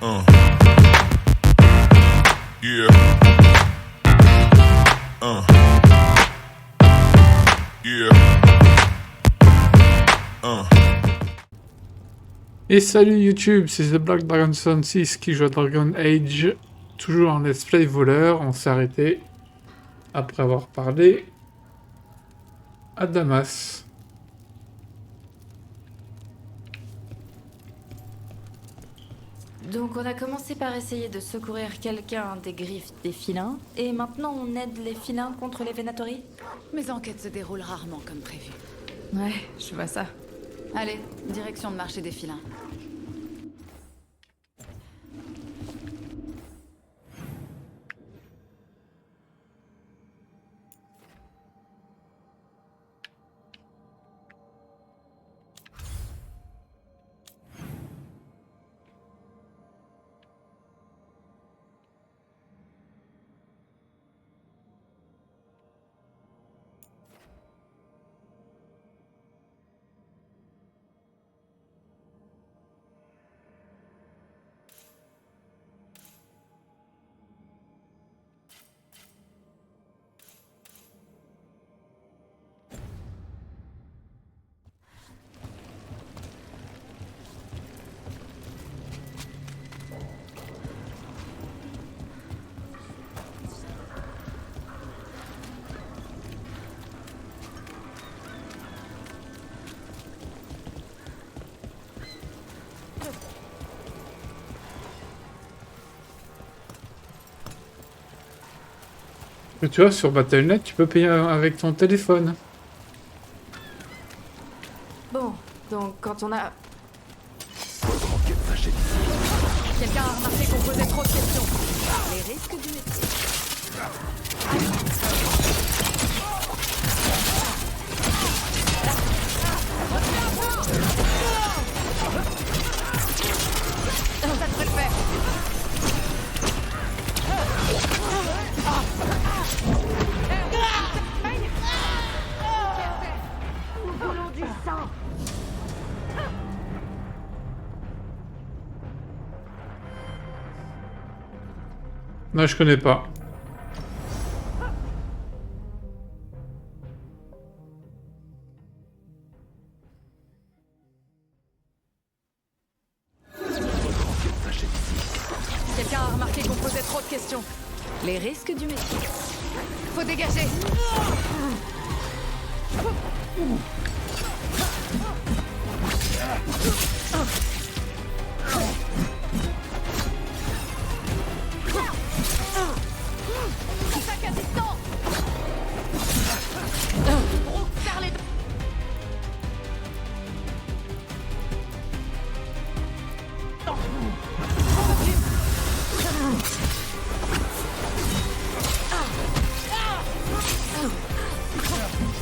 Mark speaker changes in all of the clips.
Speaker 1: Uh. Yeah. Yeah.
Speaker 2: Et salut YouTube, c'est The Black Dragon 66 qui joue à Dragon Age, toujours en let's play voleur. On s'est arrêté après avoir parlé à Damas.
Speaker 3: Donc on a commencé par essayer de secourir quelqu'un des griffes des félins, et maintenant on aide les félins contre les Venatori?
Speaker 4: Mes enquêtes se déroulent rarement comme prévu.
Speaker 3: Ouais, je vois ça.
Speaker 4: Allez, direction le marché des félins.
Speaker 2: Mais tu vois, sur Battle.net, tu peux payer avec ton téléphone.
Speaker 3: Bon, donc quand on a...
Speaker 4: Quelqu'un a remarqué qu'on posait trop de questions. Les risques du métier. Ça devrait le faire. Nous voulons du sang.
Speaker 2: Non, je connais pas.
Speaker 4: Quelqu'un a remarqué qu'on posait trop de questions. Les risques du métier. Faut dégager. Attaque à distance. Brooke, serre les dents.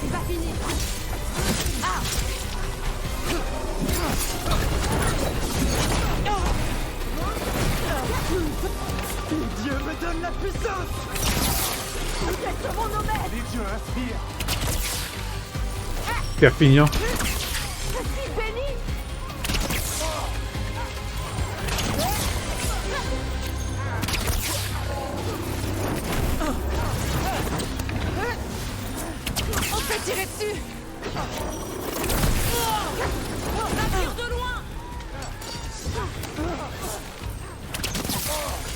Speaker 4: C'est pas fini.
Speaker 5: Dieu me donne la puissance.
Speaker 4: Vous êtes sur mon nomètre.
Speaker 5: Les dieux inspirent.
Speaker 2: Perpignan.
Speaker 4: Je suis béni. On se fait tirer dessus. Ça tire de loin.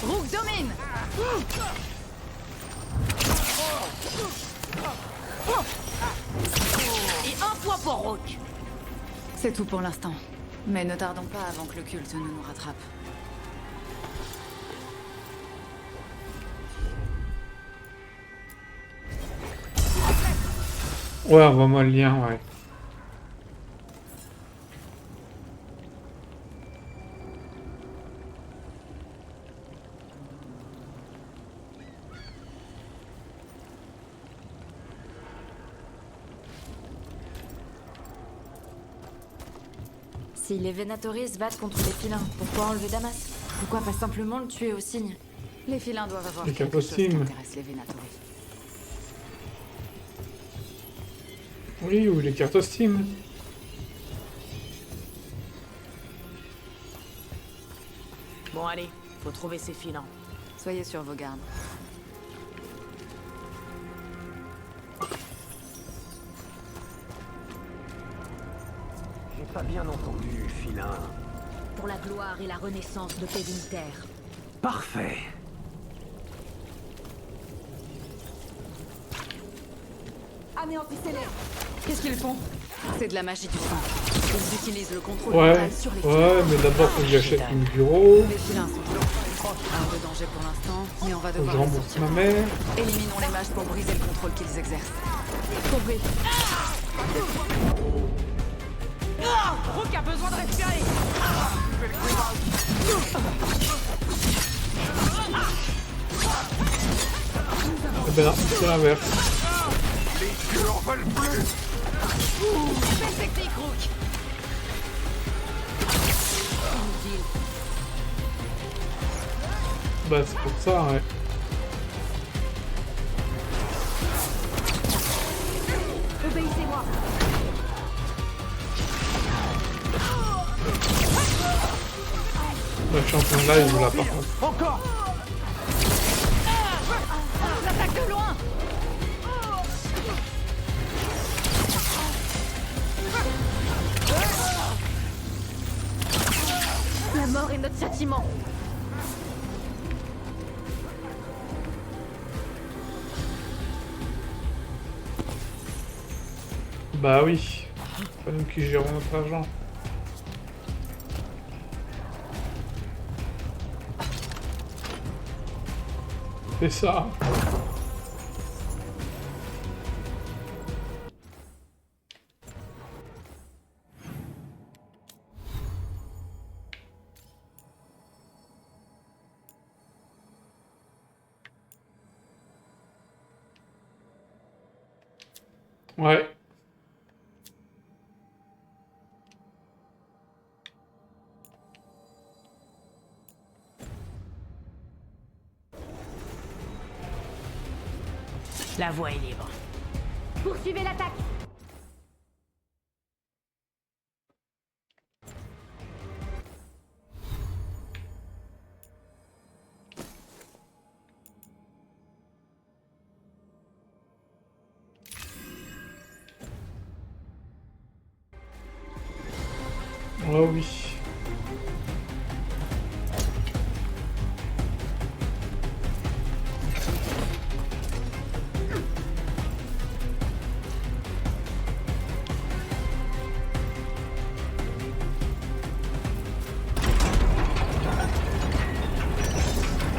Speaker 4: Rook domine. Et un point pour Rook. C'est tout pour l'instant. Mais ne tardons pas avant que le culte ne nous rattrape.
Speaker 2: Ouais, envoie-moi le lien, ouais.
Speaker 3: Si les Venatori se battent contre les félins, pourquoi enlever Damas? Pourquoi pas simplement le tuer au cygne?
Speaker 4: Les félins doivent avoir
Speaker 2: Les
Speaker 4: quelque chose qui
Speaker 2: capostimes.
Speaker 4: intéresse les Venatori.
Speaker 2: Oui, ou les cartes Steam.
Speaker 1: Bon, allez, faut trouver ces filants.
Speaker 4: Soyez sur vos gardes.
Speaker 5: J'ai pas bien entendu, filin.
Speaker 1: Pour la gloire et la renaissance de Pévinter.
Speaker 5: Parfait.
Speaker 3: Anéantissez-les.
Speaker 4: Qu'est-ce qu'ils font? C'est de la magie du sang. Ils utilisent le contrôle
Speaker 2: Ouais,
Speaker 4: mental sur les
Speaker 2: ouais, mais d'abord faut que j'achète une bureau.
Speaker 4: Les filins sont toujours hors de danger pour l'instant, mais on va
Speaker 2: Faut que je
Speaker 4: devoir les
Speaker 2: rembourse
Speaker 4: sortir.
Speaker 2: ma mère.
Speaker 4: Éliminons les mages pour briser le contrôle qu'ils exercent.
Speaker 1: Compris.
Speaker 5: Rook a besoin de respirer.
Speaker 2: Eh ben non, c'est l'inverse.
Speaker 5: Les dieux en veulent plus.
Speaker 4: Belle technique, Rook!
Speaker 2: Bah c'est pour ça, ouais.
Speaker 3: Obéissez-moi.
Speaker 2: Bah, je suis en plein live là par contre.
Speaker 5: Encore.
Speaker 4: L'attaque de loin!
Speaker 3: La mort est notre châtiment.
Speaker 2: Bah oui. Pas nous qui gérons notre argent. C'est ça. Ouais.
Speaker 1: La voie est libre.
Speaker 3: Poursuivez l'attaque.
Speaker 2: Oh oui.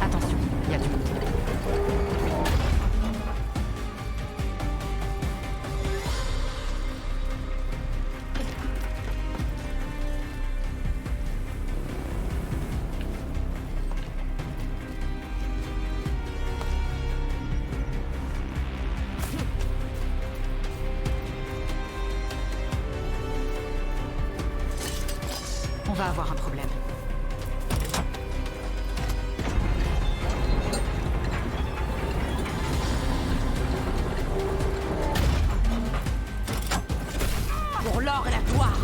Speaker 4: Attention, il y a du monde. On va avoir un problème.
Speaker 1: Pour l'or et la gloire.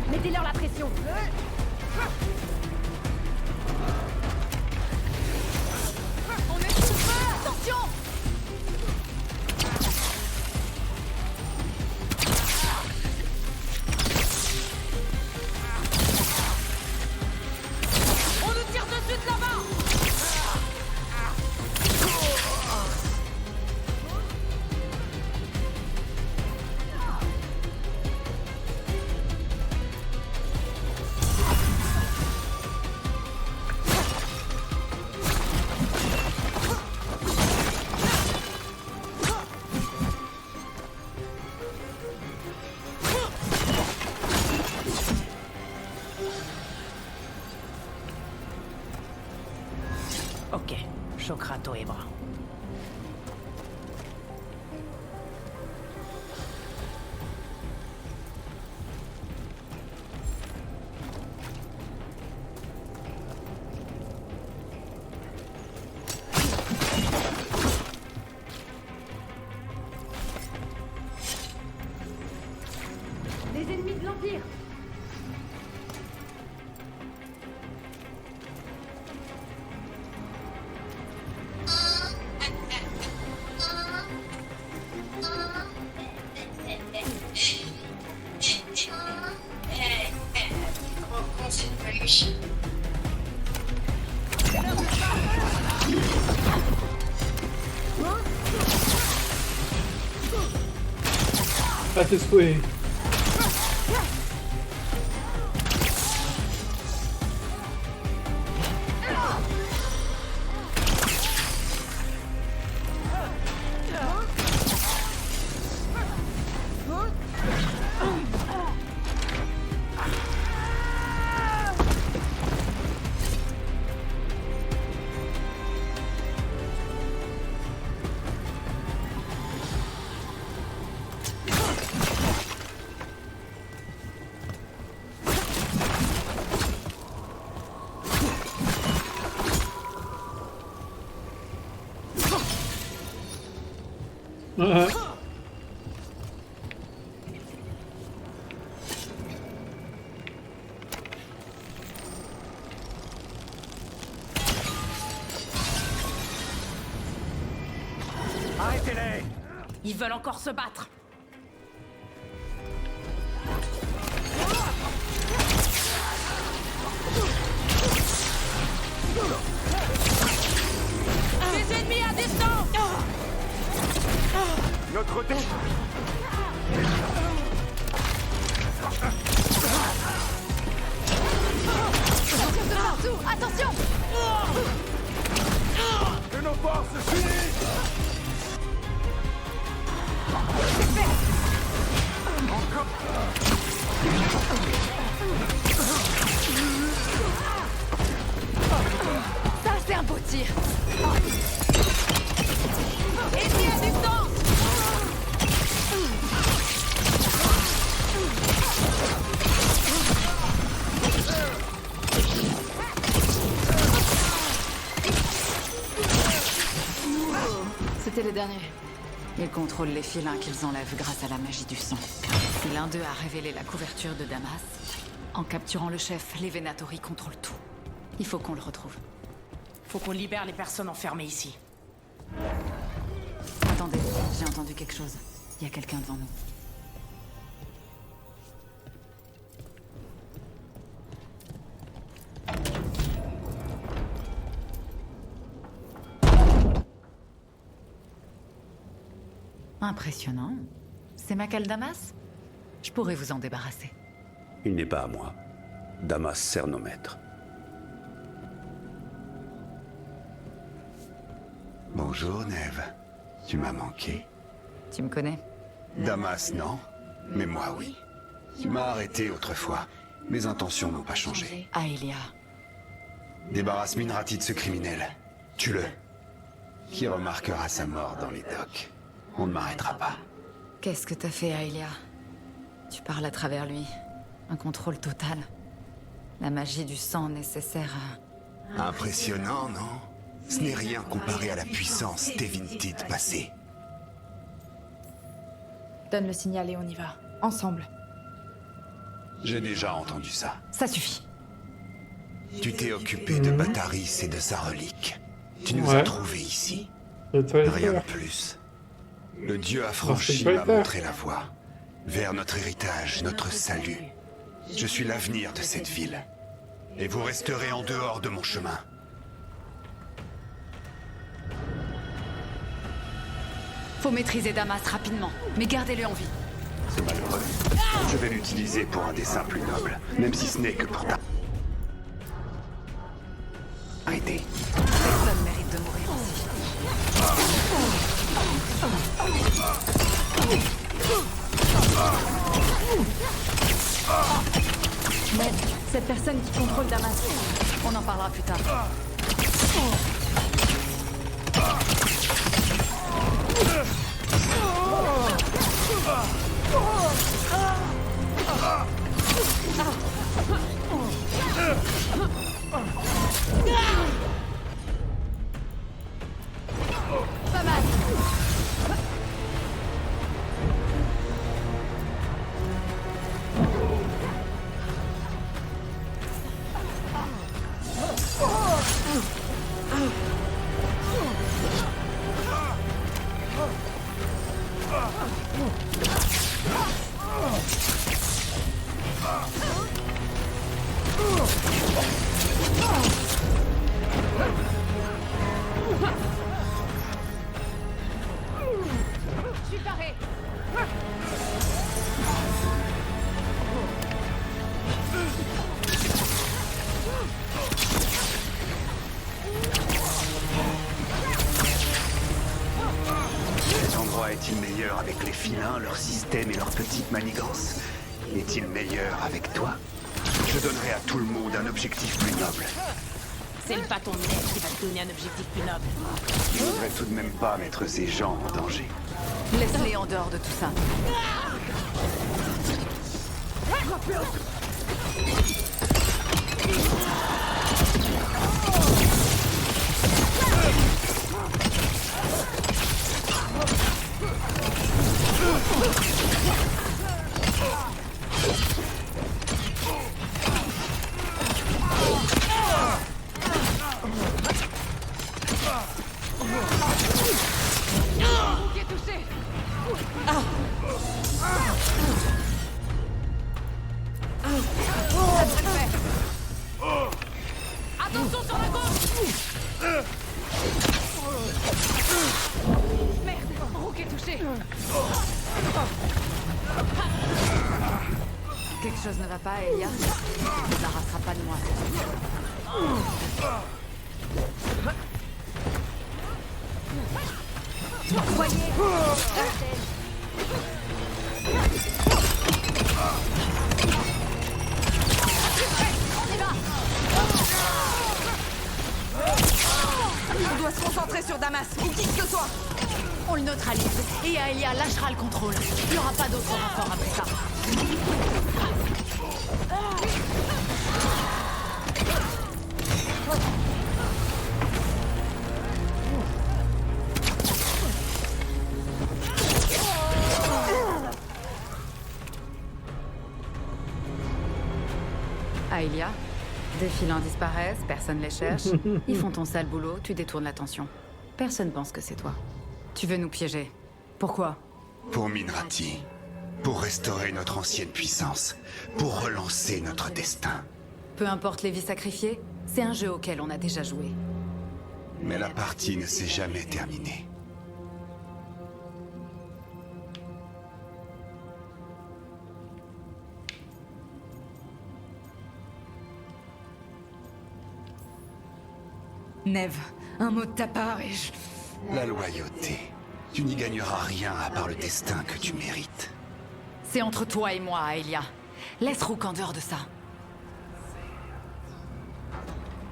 Speaker 3: Mettez-leur la pression.
Speaker 4: On est sous feu! Attention!
Speaker 1: On nous tire dessus de là-bas. Ok, Chokrato et bras.
Speaker 3: Les ennemis de l'Empire.
Speaker 6: c'est pas lui.
Speaker 2: Ah, c'est souhait. Ouais.
Speaker 5: Arrêtez-les!
Speaker 1: Ils veulent encore se battre. Les ennemis à distance.
Speaker 5: Notre dos!
Speaker 3: De partout. Attention.
Speaker 5: Que nos forces s'unissent!
Speaker 3: Ça, c'est un beau tir.
Speaker 1: Ennemis à distance.
Speaker 3: C'était les derniers.
Speaker 4: Ils contrôlent les filins qu'ils enlèvent grâce à la magie du sang. Si l'un d'eux a révélé la couverture de Damas, en capturant le chef, les Venatori contrôlent tout. Il faut qu'on le retrouve.
Speaker 1: Faut qu'on libère les personnes enfermées ici.
Speaker 4: Attendez, j'ai entendu quelque chose. Il y a quelqu'un devant nous. Impressionnant. C'est Makal Damas? Je pourrais vous en débarrasser.
Speaker 7: Il n'est pas à moi. Damas sert nos maîtres.
Speaker 8: Bonjour, Neve. Tu m'as manqué.
Speaker 4: Tu me connais?
Speaker 8: Damas, non. Mais moi, oui. Tu m'as arrêté autrefois. Mes intentions n'ont pas changé.
Speaker 4: Aelia.
Speaker 8: Débarrasse Minrati de ce criminel. Tue-le. Qui remarquera sa mort dans les docks? On ne m'arrêtera pas.
Speaker 4: Qu'est-ce que t'as fait, Aelia? Tu parles à travers lui. Un contrôle total. La magie du sang nécessaire à...
Speaker 8: Impressionnant, non? Ce n'est rien comparé à la puissance Tevintid passée.
Speaker 3: Donne le signal et on y va. Ensemble.
Speaker 8: J'ai déjà entendu ça.
Speaker 4: Ça suffit.
Speaker 8: Tu t'es occupé de Bataris et de sa relique. Tu nous as trouvés ici. Rien de plus. Le dieu affranchi m'a montré la voie. Vers notre héritage, notre salut. Je suis l'avenir de cette ville. Et vous resterez en dehors de mon chemin.
Speaker 4: Faut maîtriser Damas rapidement, mais gardez-le en vie.
Speaker 8: C'est malheureux. Je vais l'utiliser pour un dessein plus noble, même si ce n'est que pour ta... Arrêtez.
Speaker 4: Personne mérite de mourir ainsi.
Speaker 3: Ned, cette personne qui contrôle Damas.
Speaker 4: On en parlera plus tard.
Speaker 3: Pas mal.
Speaker 8: meilleur avec les filins, leur système et leurs petites manigances? Est-il meilleur avec toi? Je donnerai à tout le monde un objectif plus noble.
Speaker 1: C'est le patron de Ned qui va te donner un objectif plus noble.
Speaker 8: Je voudrais tout de même pas mettre ces gens en danger.
Speaker 4: Laisse-les en dehors de tout ça.
Speaker 1: Attention sur la gauche! Merde, Rook est touché.
Speaker 4: Quelque chose ne va pas, Elia? Tu ne t'arracheras pas de moi.
Speaker 1: On doit se concentrer sur Damas, ou qui que ce soit. On le neutralise, et Aelia lâchera le contrôle. Il n'y aura pas d'autre renfort après ça.
Speaker 4: Aelia, des filins disparaissent, personne les cherche. Ils font ton sale boulot, tu détournes l'attention. Personne pense que c'est toi. Tu veux nous piéger. Pourquoi?
Speaker 8: Pour Minrati. Pour restaurer notre ancienne puissance. Pour relancer notre destin.
Speaker 4: Peu importe les vies sacrifiées, c'est un jeu auquel on a déjà joué.
Speaker 8: Mais la partie ne s'est jamais terminée.
Speaker 3: Neve, un mot de ta part et je...
Speaker 8: La loyauté. Tu n'y gagneras rien à part le destin que tu mérites.
Speaker 4: C'est entre toi et moi, Aelia. Laisse Rook en dehors de ça.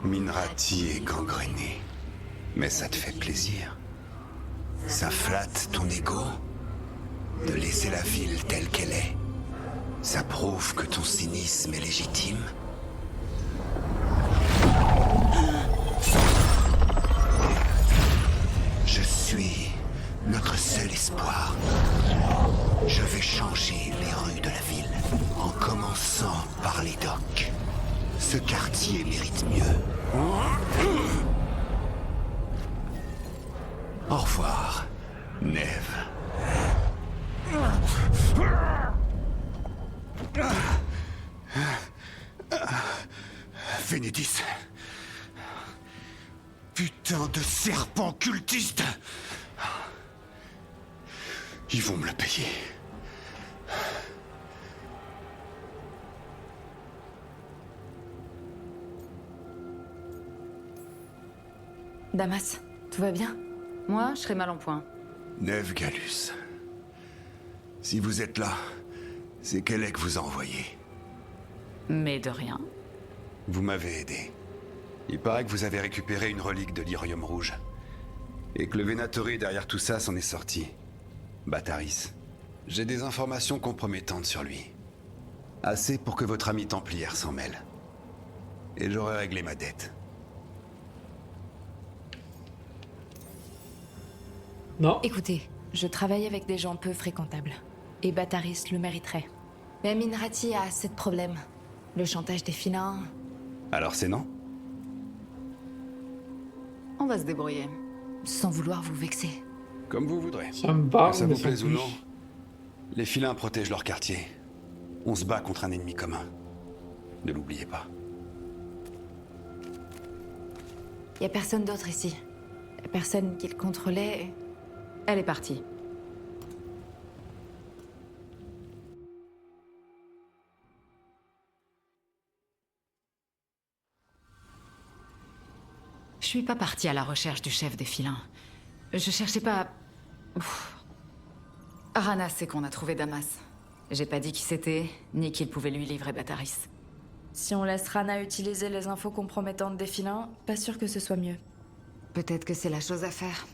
Speaker 8: Minrati est gangréné. Mais ça te fait plaisir. Ça flatte ton ego. De laisser la ville telle qu'elle est. Ça prouve que ton cynisme est légitime. Je suis notre seul espoir. Je vais changer les rues de la ville, en commençant par les docks. Ce quartier mérite mieux. Au revoir, Neve. Vénédis. Putain de serpent cultiste! Ils vont me le payer.
Speaker 3: Damas, tout va bien?
Speaker 4: Moi, je serai mal en point.
Speaker 8: Neve Gallus. Si vous êtes là, c'est Kelek vous a envoyé.
Speaker 4: Mais de rien.
Speaker 8: Vous m'avez aidé. Il paraît que vous avez récupéré une relique de l'Irium Rouge. Et que le Venatori derrière tout ça s'en est sorti. Bataris. J'ai des informations compromettantes sur lui. Assez pour que votre ami Templière s'en mêle. Et j'aurai réglé ma dette.
Speaker 2: Non.
Speaker 3: Écoutez, je travaille avec des gens peu fréquentables. Et Bataris le mériterait. Mais Minrati a assez de problèmes. Le chantage des filins...
Speaker 8: Alors c'est non?
Speaker 4: On va se débrouiller.
Speaker 3: Sans vouloir vous vexer.
Speaker 8: Comme vous voudrez.
Speaker 2: Ça me parle,
Speaker 8: Que ça
Speaker 2: mais
Speaker 8: vous
Speaker 2: sans
Speaker 8: plaise ou
Speaker 2: plus.
Speaker 8: non, les filins protègent leur quartier. On se bat contre un ennemi commun. Ne l'oubliez pas.
Speaker 3: Y a personne d'autre ici. La personne qui le contrôlait...
Speaker 4: Elle est partie. Je suis pas partie à la recherche du chef des filins. Je cherchais pas... Ouf. Rana sait qu'on a trouvé Damas. J'ai pas dit qui c'était, ni qu'il pouvait lui livrer Bataris.
Speaker 3: Si on laisse Rana utiliser les infos compromettantes des filins, pas sûr que ce soit mieux.
Speaker 4: Peut-être que c'est la chose à faire.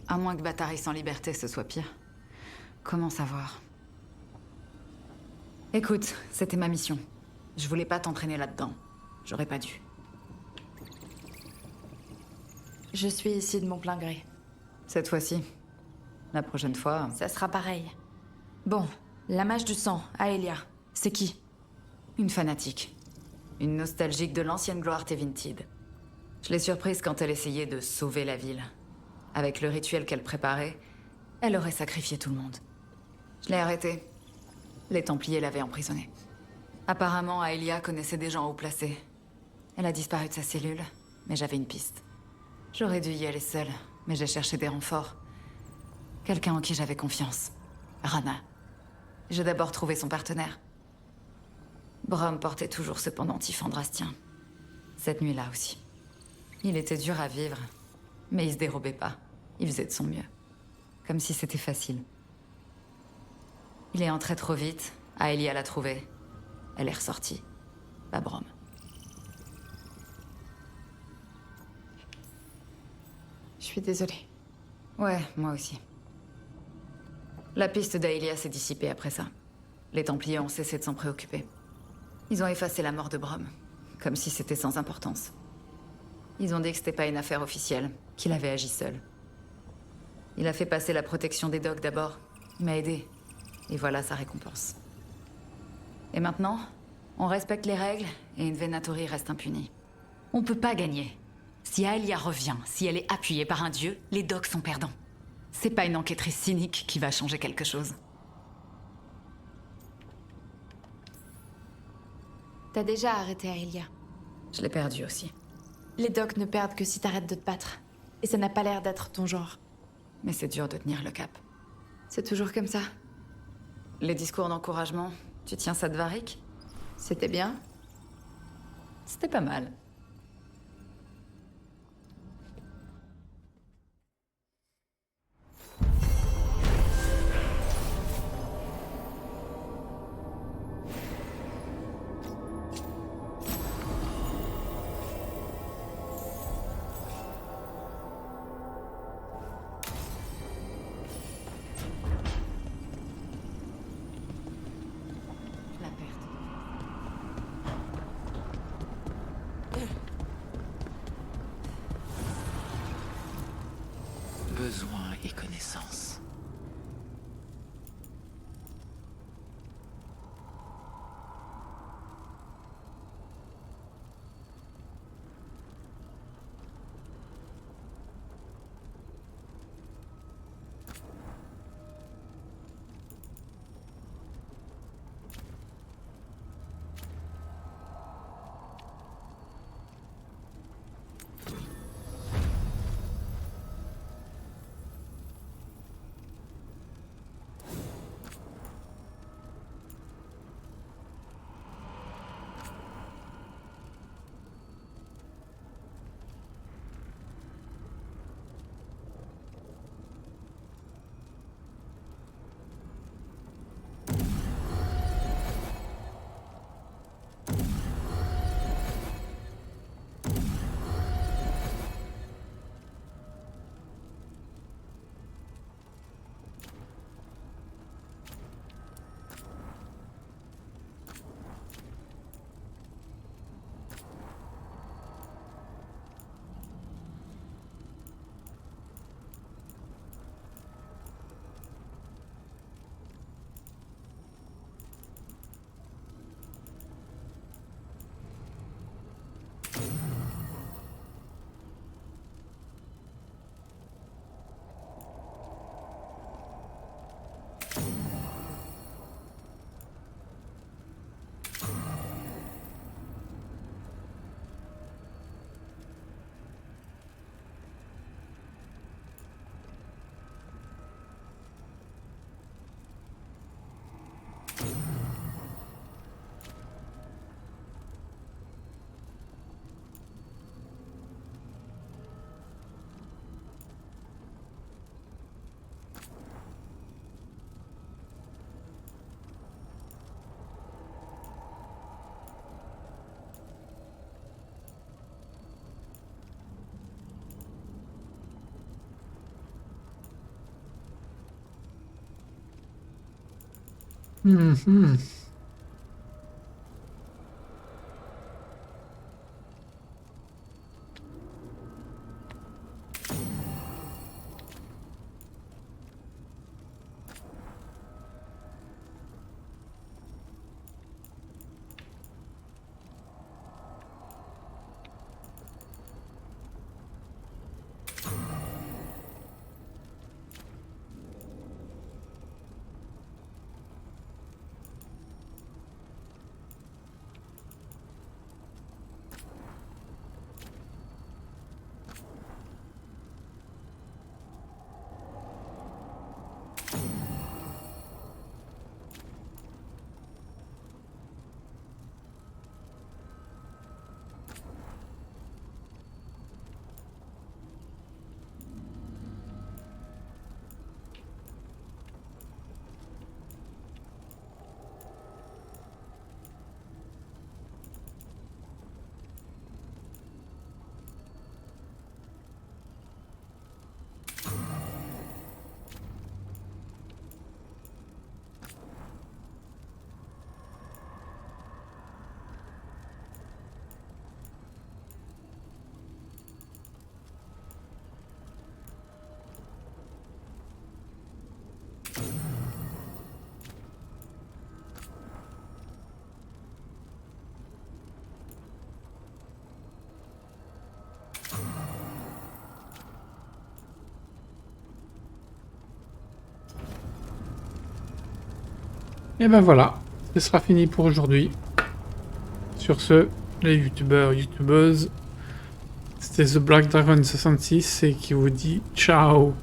Speaker 4: À moins que Bataris en liberté, ce soit pire. Comment savoir? Écoute, c'était ma mission. Je voulais pas t'entraîner là-dedans. J'aurais pas dû.
Speaker 3: Je suis ici de mon plein gré.
Speaker 4: Cette fois-ci. La prochaine fois...
Speaker 3: Ça sera pareil. Bon, la mage du sang, Aelia, c'est qui?
Speaker 4: Une fanatique. Une nostalgique de l'ancienne gloire Tevintid. Je l'ai surprise quand elle essayait de sauver la ville. Avec le rituel qu'elle préparait, elle aurait sacrifié tout le monde. Je l'ai arrêtée. Les Templiers l'avaient emprisonnée. Apparemment, Aelia connaissait des gens haut placés. Elle a disparu de sa cellule, mais j'avais une piste. J'aurais dû y aller seule, mais j'ai cherché des renforts. Quelqu'un en qui j'avais confiance. Rana. J'ai d'abord trouvé son partenaire. Brom portait toujours ce pendentif andrastien. Cette nuit-là aussi. Il était dur à vivre, mais il se dérobait pas. Il faisait de son mieux. Comme si c'était facile. Il est entré trop vite, Aelia l'a trouvé. Elle est ressortie. Pas Brom.
Speaker 3: Je suis désolée.
Speaker 4: Ouais, moi aussi. La piste d'Aelia s'est dissipée après ça. Les Templiers ont cessé de s'en préoccuper. Ils ont effacé la mort de Brom, comme si c'était sans importance. Ils ont dit que c'était pas une affaire officielle, qu'il avait agi seul. Il a fait passer la protection des dogs d'abord. Il m'a aidé. Et voilà sa récompense. Et maintenant, on respecte les règles et une Venatori reste impunie. On peut pas gagner. Si Aelia revient, si elle est appuyée par un dieu, les dogs sont perdants. C'est pas une enquêtrice cynique qui va changer quelque chose.
Speaker 3: T'as déjà arrêté Aelia.
Speaker 4: Je l'ai perdue aussi.
Speaker 3: Les docs ne perdent que si t'arrêtes de te battre. Et ça n'a pas l'air d'être ton genre.
Speaker 4: Mais c'est dur de tenir le cap.
Speaker 3: C'est toujours comme ça.
Speaker 4: Les discours d'encouragement, tu tiens ça de Varric?
Speaker 3: C'était bien.
Speaker 4: C'était pas mal. La perte.
Speaker 6: Besoin et connaissance.
Speaker 2: Et ben voilà, ce sera fini pour aujourd'hui. Sur ce, les youtubeurs, youtubeuses, c'était The Black Dragon 66 et qui vous dit ciao.